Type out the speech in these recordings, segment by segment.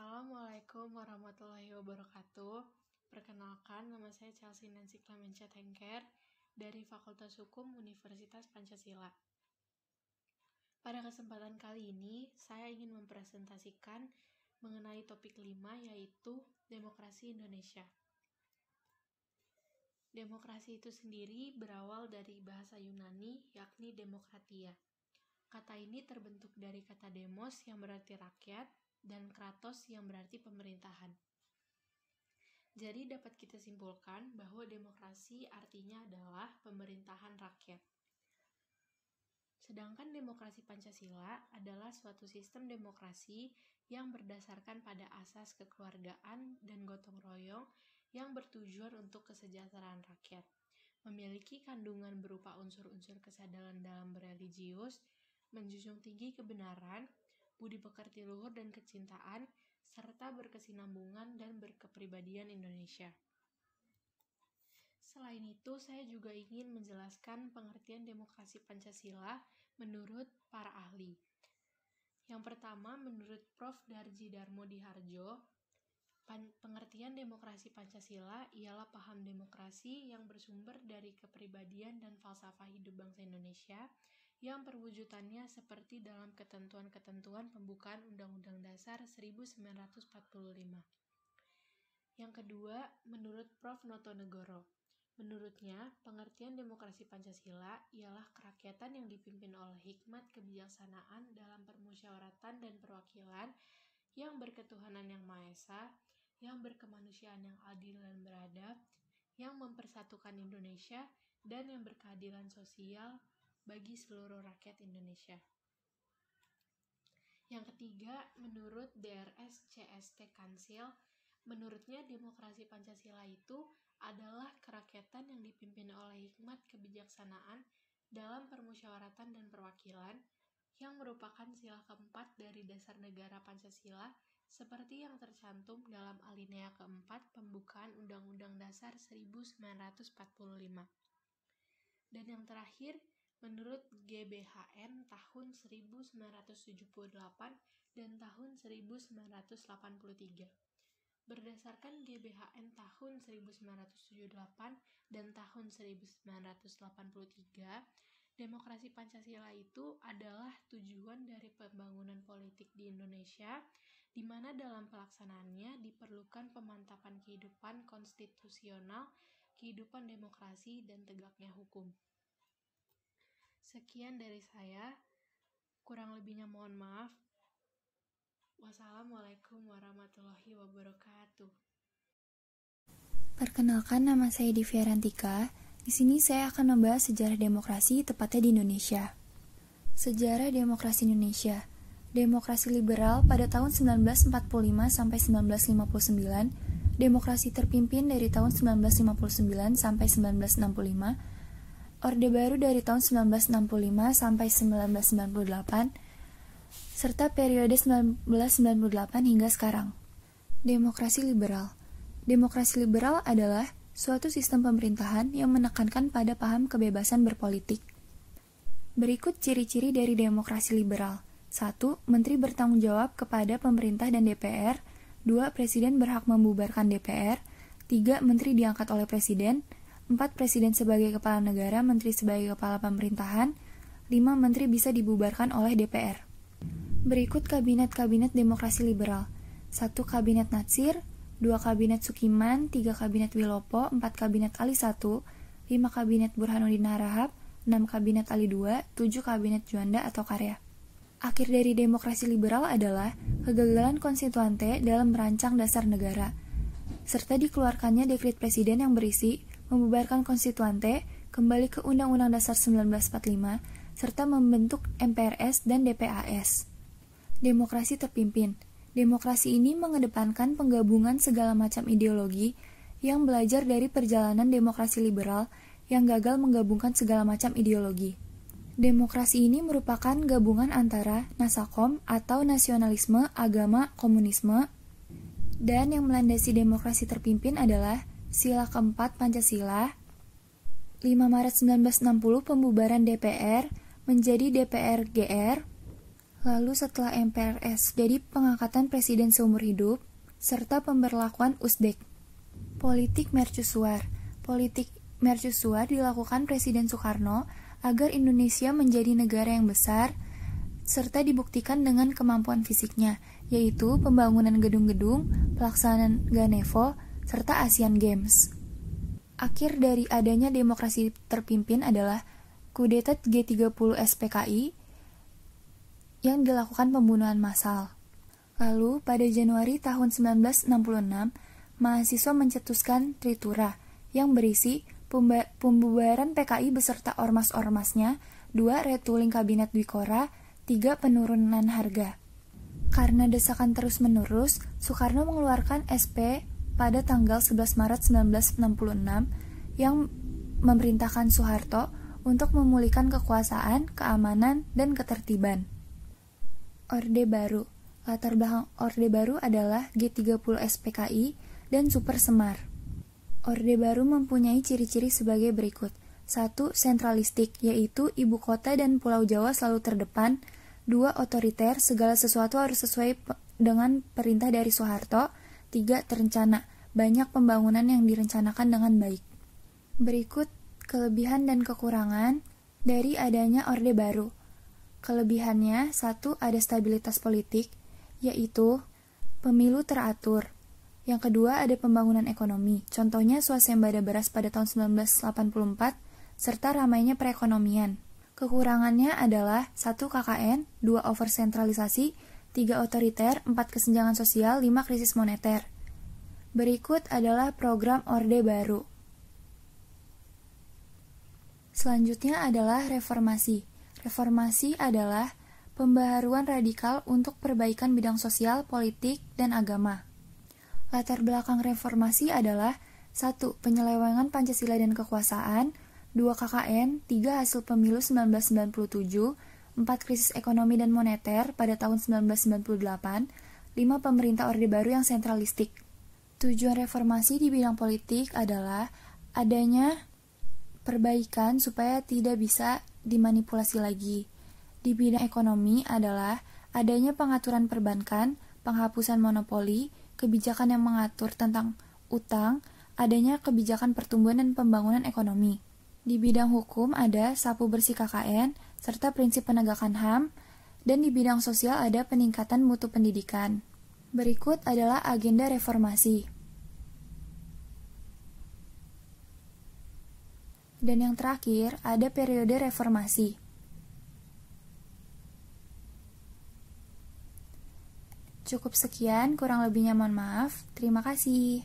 Assalamualaikum warahmatullahi wabarakatuh. Perkenalkan, nama saya Chelsea Nancy Clemencia Tengker dari Fakultas Hukum Universitas Pancasila. Pada kesempatan kali ini, saya ingin mempresentasikan mengenai topik 5, yaitu demokrasi Indonesia. Demokrasi itu sendiri berawal dari bahasa Yunani, yakni demokratia. Kata ini terbentuk dari kata demos yang berarti rakyat, dan kratos yang berarti pemerintahan. Jadi dapat kita simpulkan bahwa demokrasi artinya adalah pemerintahan rakyat. Sedangkan demokrasi Pancasila adalah suatu sistem demokrasi yang berdasarkan pada asas kekeluargaan dan gotong royong yang bertujuan untuk kesejahteraan rakyat, memiliki kandungan berupa unsur-unsur kesadaran dalam bereligius, menjunjung tinggi kebenaran, budi pekerti luhur dan kecintaan, serta berkesinambungan dan berkepribadian Indonesia. Selain itu, saya juga ingin menjelaskan pengertian demokrasi Pancasila menurut para ahli. Yang pertama, menurut Prof. Darji Darmo Diharjo, pengertian demokrasi Pancasila ialah paham demokrasi yang bersumber dari kepribadian dan falsafah hidup bangsa Indonesia, yang perwujudannya seperti dalam ketentuan-ketentuan pembukaan Undang-Undang Dasar 1945. Yang kedua, menurut Prof. Notonegoro. Menurutnya, pengertian demokrasi Pancasila ialah kerakyatan yang dipimpin oleh hikmat kebijaksanaan dalam permusyawaratan dan perwakilan, yang berketuhanan yang Maha Esa, yang berkemanusiaan yang adil dan beradab, yang mempersatukan Indonesia, dan yang berkeadilan sosial bagi seluruh rakyat Indonesia. Yang ketiga, menurut DRS CST Kansil, menurutnya demokrasi Pancasila itu adalah kerakyatan yang dipimpin oleh hikmat kebijaksanaan dalam permusyawaratan dan perwakilan, yang merupakan sila keempat dari dasar negara Pancasila seperti yang tercantum dalam alinea keempat pembukaan Undang-Undang Dasar 1945. Dan yang terakhir, menurut GBHN tahun 1978 dan tahun 1983. Berdasarkan GBHN tahun 1978 dan tahun 1983, demokrasi Pancasila itu adalah tujuan dari pembangunan politik di Indonesia, di mana dalam pelaksanaannya diperlukan pemantapan kehidupan konstitusional, kehidupan demokrasi, dan tegaknya hukum. Sekian dari saya, kurang lebihnya mohon maaf. Wassalamualaikum warahmatullahi wabarakatuh. Perkenalkan, nama saya Divya Rantika. Di sini saya akan membahas sejarah demokrasi, tepatnya di Indonesia. Sejarah demokrasi Indonesia. Demokrasi liberal pada tahun 1945 sampai 1959, demokrasi terpimpin dari tahun 1959 sampai 1965, Orde Baru dari tahun 1965 sampai 1998, serta periode 1998 hingga sekarang. Demokrasi liberal. Demokrasi liberal adalah suatu sistem pemerintahan yang menekankan pada paham kebebasan berpolitik. Berikut ciri-ciri dari demokrasi liberal. 1. Menteri bertanggung jawab kepada pemerintah dan DPR. 2. Presiden berhak membubarkan DPR. 3. Menteri diangkat oleh Presiden. 4. Presiden sebagai kepala negara, menteri sebagai kepala pemerintahan. 5. Menteri bisa dibubarkan oleh DPR. Berikut kabinet-kabinet demokrasi liberal. 1. Kabinet Natsir. 2. Kabinet Sukiman. 3. Kabinet Wilopo. 4. Kabinet Ali 1. 5. Kabinet Burhanuddin Harahap. 6. Kabinet Ali 2. 7. Kabinet Juanda atau Karya. Akhir dari demokrasi liberal adalah kegagalan konstituante dalam merancang dasar negara, serta dikeluarkannya dekret presiden yang berisi membubarkan konstituante, kembali ke Undang-Undang Dasar 1945, serta membentuk MPRS dan DPAS. Demokrasi terpimpin. Demokrasi ini mengedepankan penggabungan segala macam ideologi yang belajar dari perjalanan demokrasi liberal yang gagal menggabungkan segala macam ideologi. Demokrasi ini merupakan gabungan antara nasakom atau nasionalisme, agama, komunisme, dan yang melandasi demokrasi terpimpin adalah sila keempat Pancasila. 5 Maret 1960 pembubaran DPR menjadi DPR GR. Lalu setelah MPRS jadi pengangkatan presiden seumur hidup, serta pemberlakuan Uzbek. Politik mercusuar. Politik mercusuar dilakukan Presiden Soekarno agar Indonesia menjadi negara yang besar, serta dibuktikan dengan kemampuan fisiknya, yaitu pembangunan gedung-gedung, pelaksanaan Ganevo, serta Asian Games. Akhir dari adanya demokrasi terpimpin adalah kudeta G30 SPKI yang dilakukan pembunuhan massal. Lalu, pada Januari tahun 1966, mahasiswa mencetuskan Tritura yang berisi pembubaran PKI beserta ormas-ormasnya, 2 retooling kabinet Dwikora, 3 penurunan harga. Karena desakan terus-menerus, Soekarno mengeluarkan SP pada tanggal 11 Maret 1966 yang memerintahkan Soeharto untuk memulihkan kekuasaan, keamanan, dan ketertiban. Orde Baru. Latar belakang Orde Baru adalah G30 SPKI dan Super Semar. Orde Baru mempunyai ciri-ciri sebagai berikut. 1. Sentralistik, yaitu ibu kota dan Pulau Jawa selalu terdepan. 2. Otoriter, segala sesuatu harus sesuai dengan perintah dari Soeharto. 3. Terencana, banyak pembangunan yang direncanakan dengan baik. Berikut kelebihan dan kekurangan dari adanya Orde Baru. Kelebihannya, 1. Ada stabilitas politik, yaitu pemilu teratur. Yang kedua, ada pembangunan ekonomi. Contohnya swasembada beras pada tahun 1984, serta ramainya perekonomian. Kekurangannya adalah 1. KKN, 2. Oversentralisasi, 3. Otoriter, 4. Kesenjangan sosial, 5. Krisis moneter. Berikut adalah program Orde Baru. Selanjutnya adalah reformasi. Reformasi adalah pembaharuan radikal untuk perbaikan bidang sosial, politik, dan agama. Latar belakang reformasi adalah 1. Penyelewengan Pancasila dan kekuasaan, 2. KKN, 3. Hasil pemilu 1997, 4. Krisis ekonomi dan moneter pada tahun 1998, 5. Pemerintah Orde Baru yang sentralistik. Tujuan reformasi di bidang politik adalah adanya perbaikan supaya tidak bisa dimanipulasi lagi. Di bidang ekonomi adalah adanya pengaturan perbankan, penghapusan monopoli, kebijakan yang mengatur tentang utang, adanya kebijakan pertumbuhan dan pembangunan ekonomi. Di bidang hukum ada sapu bersih KKN, serta prinsip penegakan HAM, dan di bidang sosial ada peningkatan mutu pendidikan. Berikut adalah agenda reformasi. Dan yang terakhir, ada periode reformasi. Cukup sekian, kurang lebihnya mohon maaf. Terima kasih.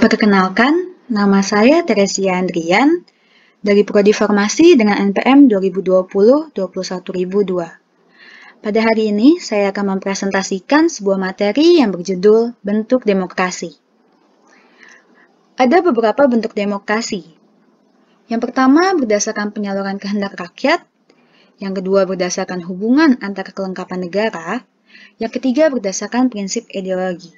Perkenalkan, nama saya Teresia Andrian dari Prodi Farmasi dengan NPM 2020-21002. Pada hari ini, saya akan mempresentasikan sebuah materi yang berjudul Bentuk Demokrasi. Ada beberapa bentuk demokrasi. Yang pertama berdasarkan penyaluran kehendak rakyat, yang kedua berdasarkan hubungan antara kelengkapan negara, yang ketiga berdasarkan prinsip ideologi.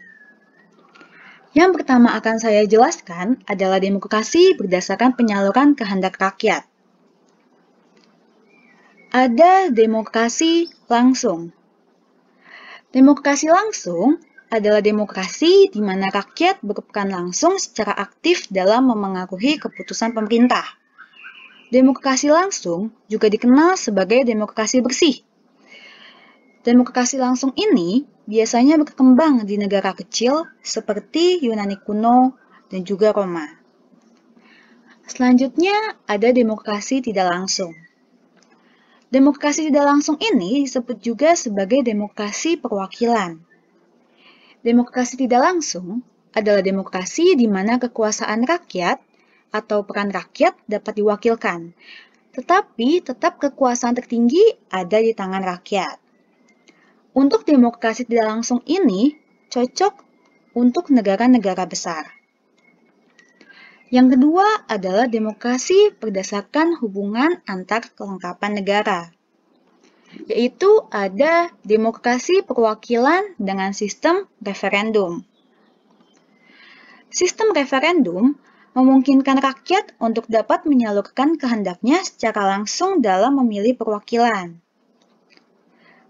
Yang pertama akan saya jelaskan adalah demokrasi berdasarkan penyaluran kehendak rakyat. Ada demokrasi langsung. Demokrasi langsung adalah demokrasi di mana rakyat berperan langsung secara aktif dalam memengaruhi keputusan pemerintah. Demokrasi langsung juga dikenal sebagai demokrasi bersih. Demokrasi langsung ini biasanya berkembang di negara kecil seperti Yunani kuno dan juga Roma. Selanjutnya ada demokrasi tidak langsung. Demokrasi tidak langsung ini disebut juga sebagai demokrasi perwakilan. Demokrasi tidak langsung adalah demokrasi di mana kekuasaan rakyat atau peran rakyat dapat diwakilkan, tetapi tetap kekuasaan tertinggi ada di tangan rakyat. Untuk demokrasi tidak langsung ini cocok untuk negara-negara besar. Yang kedua adalah demokrasi berdasarkan hubungan antar kelengkapan negara, yaitu ada demokrasi perwakilan dengan sistem referendum. Sistem referendum memungkinkan rakyat untuk dapat menyalurkan kehendaknya secara langsung dalam memilih perwakilan.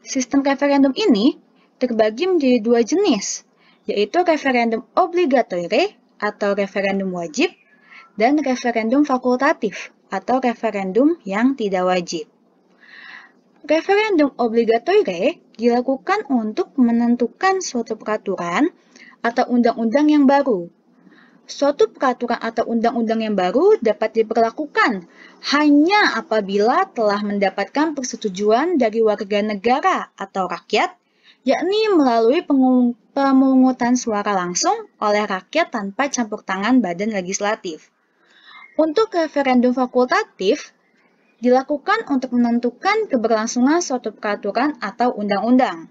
Sistem referendum ini terbagi menjadi dua jenis, yaitu referendum obligatoire atau referendum wajib, dan referendum fakultatif atau referendum yang tidak wajib. Referendum obligatoire dilakukan untuk menentukan suatu peraturan atau undang-undang yang baru. Suatu peraturan atau undang-undang yang baru dapat diberlakukan hanya apabila telah mendapatkan persetujuan dari warga negara atau rakyat, yakni melalui pemungutan suara langsung oleh rakyat tanpa campur tangan badan legislatif. Untuk referendum fakultatif, dilakukan untuk menentukan keberlangsungan suatu peraturan atau undang-undang.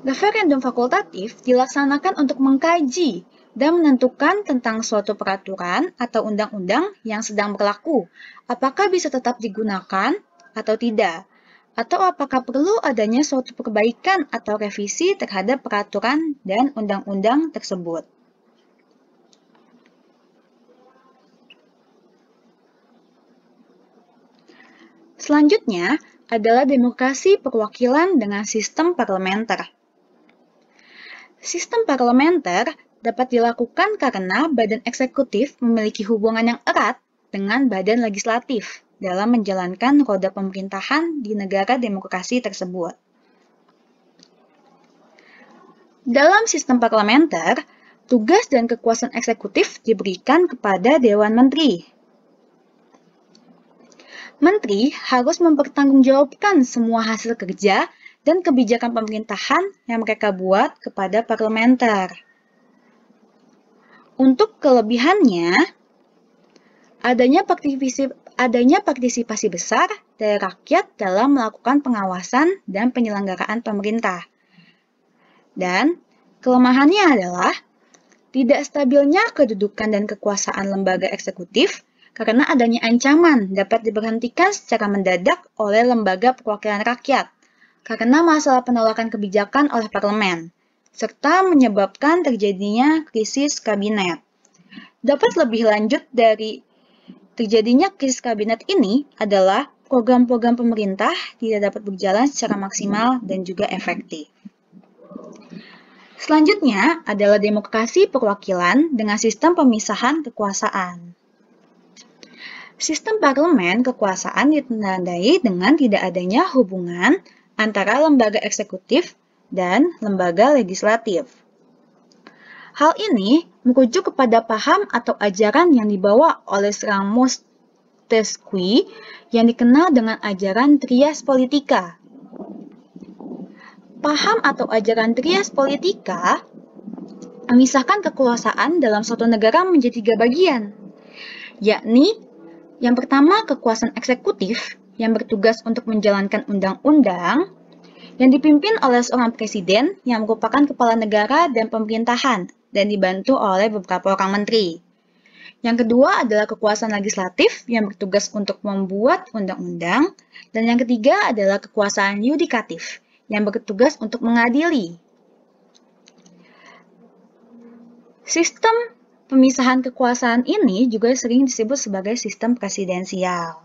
Referendum fakultatif dilaksanakan untuk mengkaji dan menentukan tentang suatu peraturan atau undang-undang yang sedang berlaku, apakah bisa tetap digunakan atau tidak, atau apakah perlu adanya suatu perbaikan atau revisi terhadap peraturan dan undang-undang tersebut. Selanjutnya adalah demokrasi perwakilan dengan sistem parlementer. Sistem parlementer dapat dilakukan karena badan eksekutif memiliki hubungan yang erat dengan badan legislatif dalam menjalankan roda pemerintahan di negara demokrasi tersebut. Dalam sistem parlementer, tugas dan kekuasaan eksekutif diberikan kepada Dewan Menteri. Menteri harus mempertanggungjawabkan semua hasil kerja dan kebijakan pemerintahan yang mereka buat kepada parlementer. Untuk kelebihannya, adanya partisipasi besar dari rakyat dalam melakukan pengawasan dan penyelenggaraan pemerintah. Dan kelemahannya adalah tidak stabilnya kedudukan dan kekuasaan lembaga eksekutif karena adanya ancaman dapat diberhentikan secara mendadak oleh lembaga perwakilan rakyat karena masalah penolakan kebijakan oleh parlemen, serta menyebabkan terjadinya krisis kabinet. Dapat lebih lanjut dari terjadinya krisis kabinet ini adalah program-program pemerintah tidak dapat berjalan secara maksimal dan juga efektif. Selanjutnya adalah demokrasi perwakilan dengan sistem pemisahan kekuasaan. Sistem parlemen kekuasaan ditandai dengan tidak adanya hubungan antara lembaga eksekutif dan lembaga legislatif. Hal ini merujuk kepada paham atau ajaran yang dibawa oleh seorang Montesquieu yang dikenal dengan ajaran trias politica. Paham atau ajaran trias politica memisahkan kekuasaan dalam suatu negara menjadi 3 bagian, yakni yang pertama kekuasaan eksekutif yang bertugas untuk menjalankan undang-undang, yang dipimpin oleh seorang presiden yang merupakan kepala negara dan pemerintahan dan dibantu oleh beberapa orang menteri. Yang kedua adalah kekuasaan legislatif yang bertugas untuk membuat undang-undang, dan yang ketiga adalah kekuasaan yudikatif yang bertugas untuk mengadili. Sistem pemisahan kekuasaan ini juga sering disebut sebagai sistem presidensial.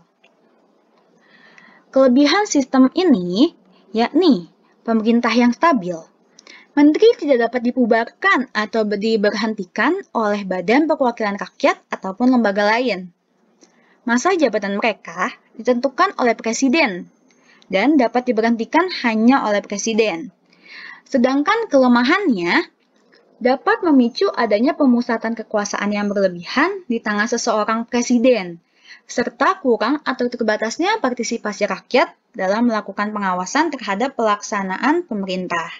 Kelebihan sistem ini yakni pemerintah yang stabil. Menteri tidak dapat dibubarkan atau diberhentikan oleh badan perwakilan rakyat ataupun lembaga lain. Masa jabatan mereka ditentukan oleh presiden dan dapat diberhentikan hanya oleh presiden. Sedangkan kelemahannya dapat memicu adanya pemusatan kekuasaan yang berlebihan di tangan seseorang presiden, serta kurang atau terbatasnya partisipasi rakyat dalam melakukan pengawasan terhadap pelaksanaan pemerintah.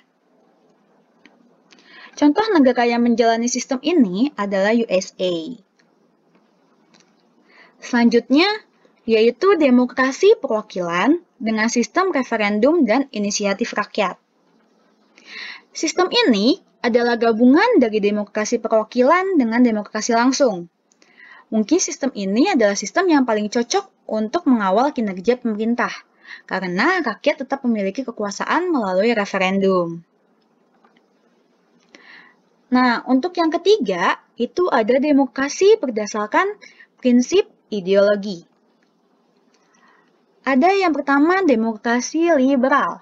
Contoh negara yang menjalani sistem ini adalah USA. Selanjutnya, yaitu demokrasi perwakilan dengan sistem referendum dan inisiatif rakyat. Sistem ini adalah gabungan dari demokrasi perwakilan dengan demokrasi langsung. Mungkin sistem ini adalah sistem yang paling cocok untuk mengawal kinerja pemerintah, karena rakyat tetap memiliki kekuasaan melalui referendum. Nah, untuk yang ketiga, itu ada demokrasi berdasarkan prinsip ideologi. Ada yang pertama demokrasi liberal,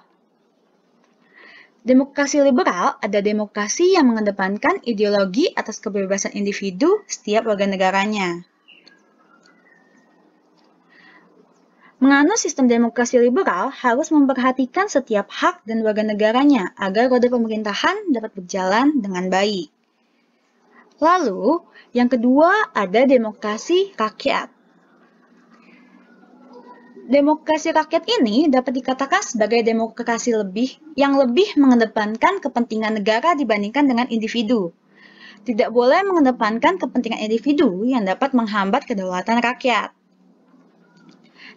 Demokrasi liberal adalah demokrasi yang mengedepankan ideologi atas kebebasan individu setiap warga negaranya. Menganut sistem demokrasi liberal harus memperhatikan setiap hak dan warga negaranya agar roda pemerintahan dapat berjalan dengan baik. Lalu, yang kedua ada demokrasi rakyat. Demokrasi rakyat ini dapat dikatakan sebagai demokrasi yang lebih mengedepankan kepentingan negara dibandingkan dengan individu. Tidak boleh mengedepankan kepentingan individu yang dapat menghambat kedaulatan rakyat.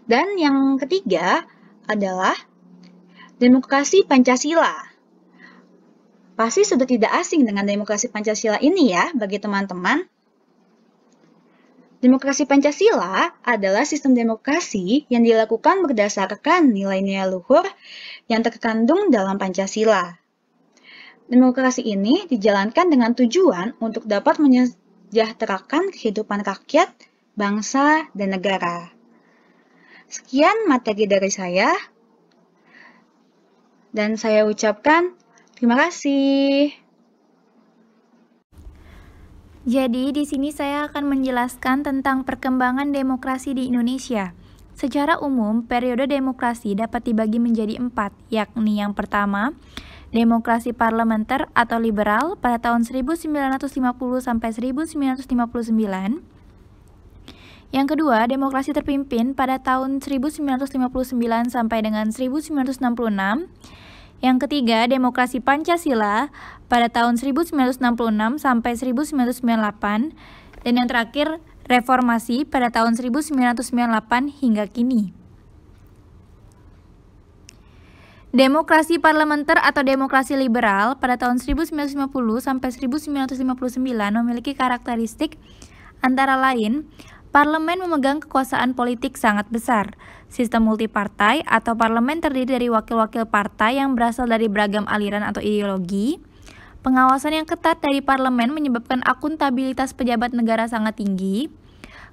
Dan yang ketiga adalah demokrasi Pancasila. Pasti sudah tidak asing dengan demokrasi Pancasila ini ya bagi teman-teman. Demokrasi Pancasila adalah sistem demokrasi yang dilakukan berdasarkan nilai-nilai luhur yang terkandung dalam Pancasila. Demokrasi ini dijalankan dengan tujuan untuk dapat menyejahterakan kehidupan rakyat, bangsa, dan negara. Sekian materi dari saya, dan saya ucapkan terima kasih. Jadi, di sini saya akan menjelaskan tentang perkembangan demokrasi di Indonesia. Secara umum, periode demokrasi dapat dibagi menjadi 4, yakni yang pertama, demokrasi parlementer atau liberal pada tahun 1950 sampai 1959. Yang kedua, demokrasi terpimpin pada tahun 1959 sampai dengan 1966. Yang ketiga, demokrasi Pancasila pada tahun 1966 sampai 1998. Dan yang terakhir, reformasi pada tahun 1998 hingga kini. Demokrasi parlementer atau demokrasi liberal pada tahun 1950 sampai 1959 memiliki karakteristik antara lain parlemen memegang kekuasaan politik sangat besar. Sistem multipartai atau parlemen terdiri dari wakil-wakil partai yang berasal dari beragam aliran atau ideologi. Pengawasan yang ketat dari parlemen menyebabkan akuntabilitas pejabat negara sangat tinggi.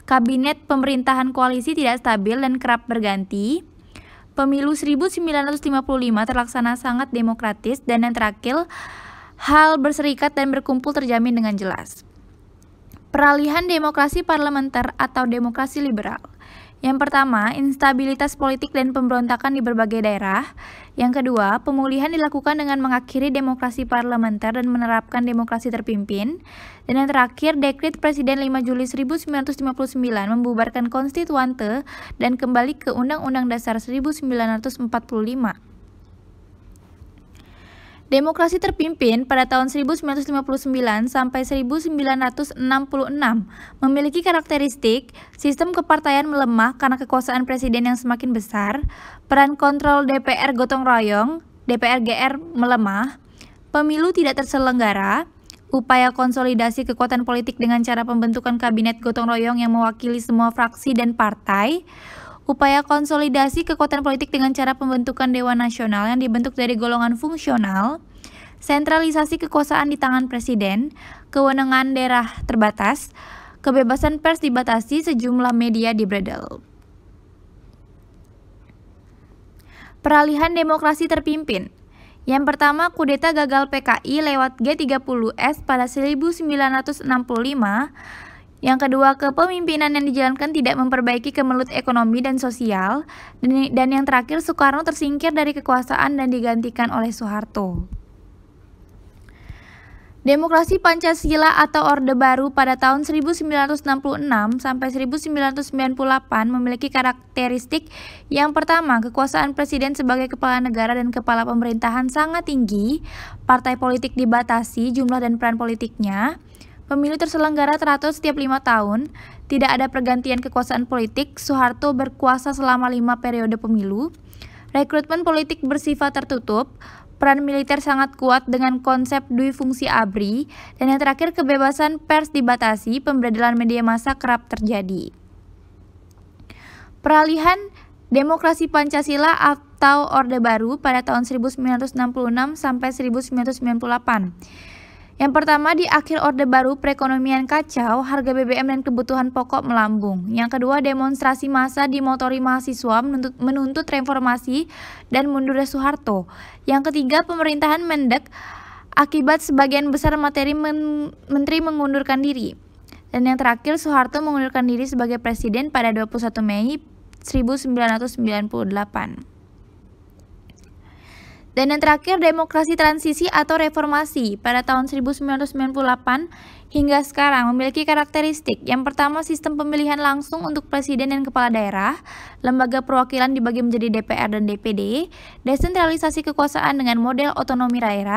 Kabinet pemerintahan koalisi tidak stabil dan kerap berganti. Pemilu 1955 terlaksana sangat demokratis. Dan yang terakhir, hal berserikat dan berkumpul terjamin dengan jelas. Peralihan demokrasi parlementer atau demokrasi liberal. Yang pertama, instabilitas politik dan pemberontakan di berbagai daerah. Yang kedua, pemulihan dilakukan dengan mengakhiri demokrasi parlementer dan menerapkan demokrasi terpimpin. Dan yang terakhir, Dekret Presiden 5 Juli 1959 membubarkan konstituante dan kembali ke Undang-Undang Dasar 1945. Demokrasi terpimpin pada tahun 1959 sampai 1966 memiliki karakteristik sistem kepartaian melemah karena kekuasaan presiden yang semakin besar, peran kontrol DPR gotong royong, DPR GR melemah, pemilu tidak terselenggara, upaya konsolidasi kekuatan politik dengan cara pembentukan kabinet gotong royong yang mewakili semua fraksi dan partai, upaya konsolidasi kekuatan politik dengan cara pembentukan Dewan Nasional yang dibentuk dari golongan fungsional, sentralisasi kekuasaan di tangan presiden, kewenangan daerah terbatas, kebebasan pers dibatasi, sejumlah media dibredel. Peralihan demokrasi terpimpin. Yang pertama, kudeta gagal PKI lewat G30S pada 1965. Yang kedua, kepemimpinan yang dijalankan tidak memperbaiki kemelut ekonomi dan sosial. Dan yang terakhir, Soekarno tersingkir dari kekuasaan dan digantikan oleh Soeharto. Demokrasi Pancasila atau Orde Baru pada tahun 1966 sampai 1998 memiliki karakteristik yang pertama, kekuasaan presiden sebagai kepala negara dan kepala pemerintahan sangat tinggi, partai politik dibatasi jumlah dan peran politiknya, pemilu terselenggara teratur setiap 5 tahun, tidak ada pergantian kekuasaan politik, Soeharto berkuasa selama 5 periode pemilu, rekrutmen politik bersifat tertutup, peran militer sangat kuat dengan konsep dui fungsi ABRI, dan yang terakhir kebebasan pers dibatasi, pemberedelan media massa kerap terjadi. Peralihan demokrasi Pancasila atau Orde Baru pada tahun 1966 sampai 1998. Yang pertama, di akhir Orde Baru perekonomian kacau, harga BBM dan kebutuhan pokok melambung. Yang kedua, demonstrasi massa dimotori mahasiswa menuntut reformasi dan mundurnya Soeharto. Yang ketiga, pemerintahan mendek akibat sebagian besar materi menteri mengundurkan diri. Dan yang terakhir, Soeharto mengundurkan diri sebagai presiden pada 21 Mei 1998. Dan yang terakhir, demokrasi transisi atau reformasi pada tahun 1998 hingga sekarang memiliki karakteristik. Yang pertama, sistem pemilihan langsung untuk presiden dan kepala daerah, lembaga perwakilan dibagi menjadi DPR dan DPD, desentralisasi kekuasaan dengan model otonomi daerah,